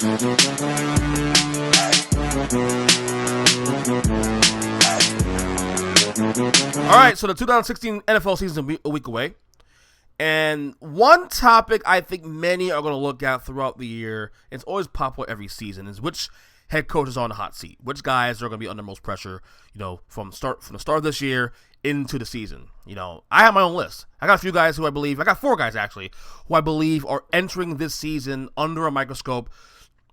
All right, so the 2016 NFL season is a week away. And one topic I think many are going to look at throughout the year, it's always popular every season, is which head coach is on the hot seat. Which guys are going to be under most pressure, from the start of this year into the season. I have my own list. I got a few guys I got 4 guys actually, who I believe are entering this season under a microscope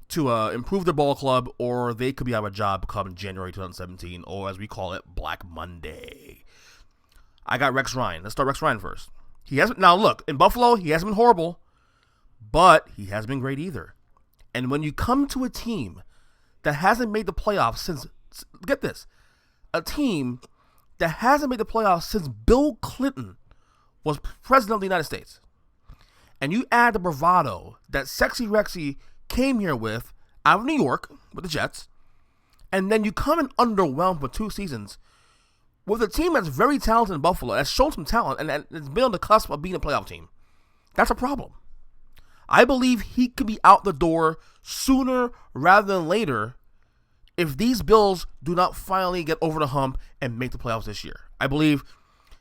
to improve their ball club, or they could be out of a job come January 2017, or as we call it, Black Monday. I got Rex Ryan. Let's start Rex Ryan first. Now look, in Buffalo, he hasn't been horrible, but he hasn't been great either. And when you come to a team that hasn't made the playoffs since, get this, a team that hasn't made the playoffs since Bill Clinton was president of the United States, and you add the bravado that Sexy Rexy came here with out of New York with the Jets, and then you come and underwhelm for 2 seasons with a team that's very talented in Buffalo, that's shown some talent, and it's been on the cusp of being a playoff team. That's a problem. I believe he could be out the door sooner rather than later if these Bills do not finally get over the hump and make the playoffs this year. I believe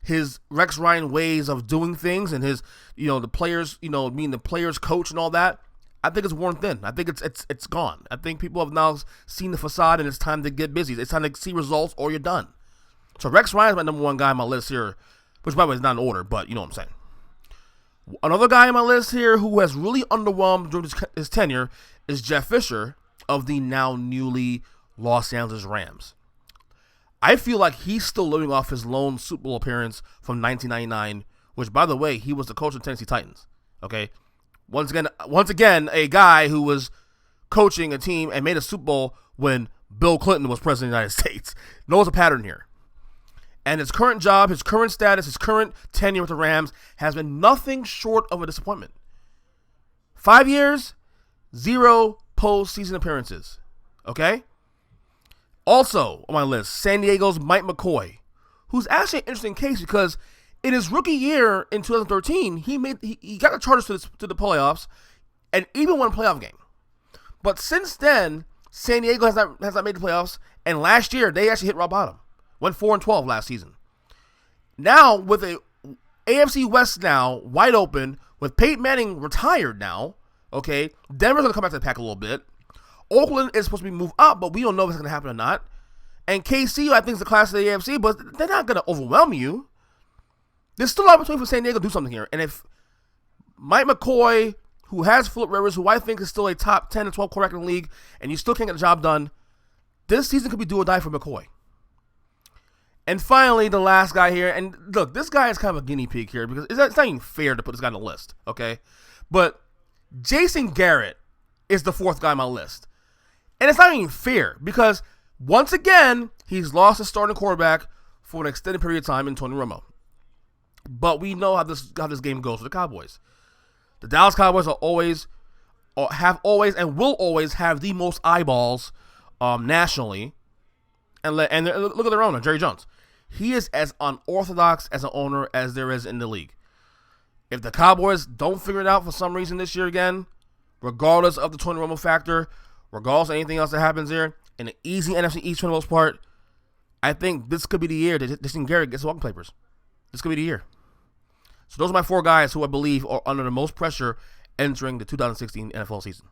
his Rex Ryan ways of doing things and his, the players, being the players coach and all that, I think it's worn thin. I think it's gone. I think people have now seen the facade and it's time to get busy. It's time to see results or you're done. So Rex Ryan is my number 1 guy on my list here, which by the way is not in order, but you know what I'm saying. Another guy on my list here who has really underwhelmed during his tenure is Jeff Fisher of the now newly Los Angeles Rams. I feel like he's still living off his lone Super Bowl appearance from 1999, which by the way, he was the coach of the Tennessee Titans. Okay, once again, a guy who was coaching a team and made a Super Bowl when Bill Clinton was president of the United States. Knows a pattern here. And his current job, his current status, his current tenure with the Rams has been nothing short of a disappointment. 5 years, 0 postseason appearances. Okay? Also on my list, San Diego's Mike McCoy, who's actually an interesting case because in his rookie year in 2013, he got the Chargers to the playoffs and even won a playoff game. But since then, San Diego has not made the playoffs, and last year they actually hit rock bottom. Went 4-12 last season. Now, with a AFC West now wide open, with Peyton Manning retired now, okay, Denver's going to come back to the pack a little bit. Oakland is supposed to be moved up, but we don't know if it's going to happen or not. And KC, I think, is the class of the AFC, but they're not going to overwhelm you. There's still an opportunity for San Diego to do something here. And if Mike McCoy, who has Phillip Rivers, who I think is still a top 10 to 12 quarterback in the league, and you still can't get the job done, this season could be do or die for McCoy. And finally, the last guy here, and look, this guy is kind of a guinea pig here because it's not even fair to put this guy on the list, okay? But Jason Garrett is the 4th guy on my list. And it's not even fair because, once again, he's lost his starting quarterback for an extended period of time in Tony Romo. But we know how this game goes with the Cowboys. The Dallas Cowboys have always and will always have the most eyeballs nationally. And look at their owner, Jerry Jones. He is as unorthodox as an owner as there is in the league. If the Cowboys don't figure it out for some reason this year again, regardless of the Tony Romo factor, regardless of anything else that happens there, in an easy NFC East for the most part, I think this could be the year that Jason Garrett gets walking papers. This could be the year. So those are my 4 guys who I believe are under the most pressure entering the 2016 NFL season.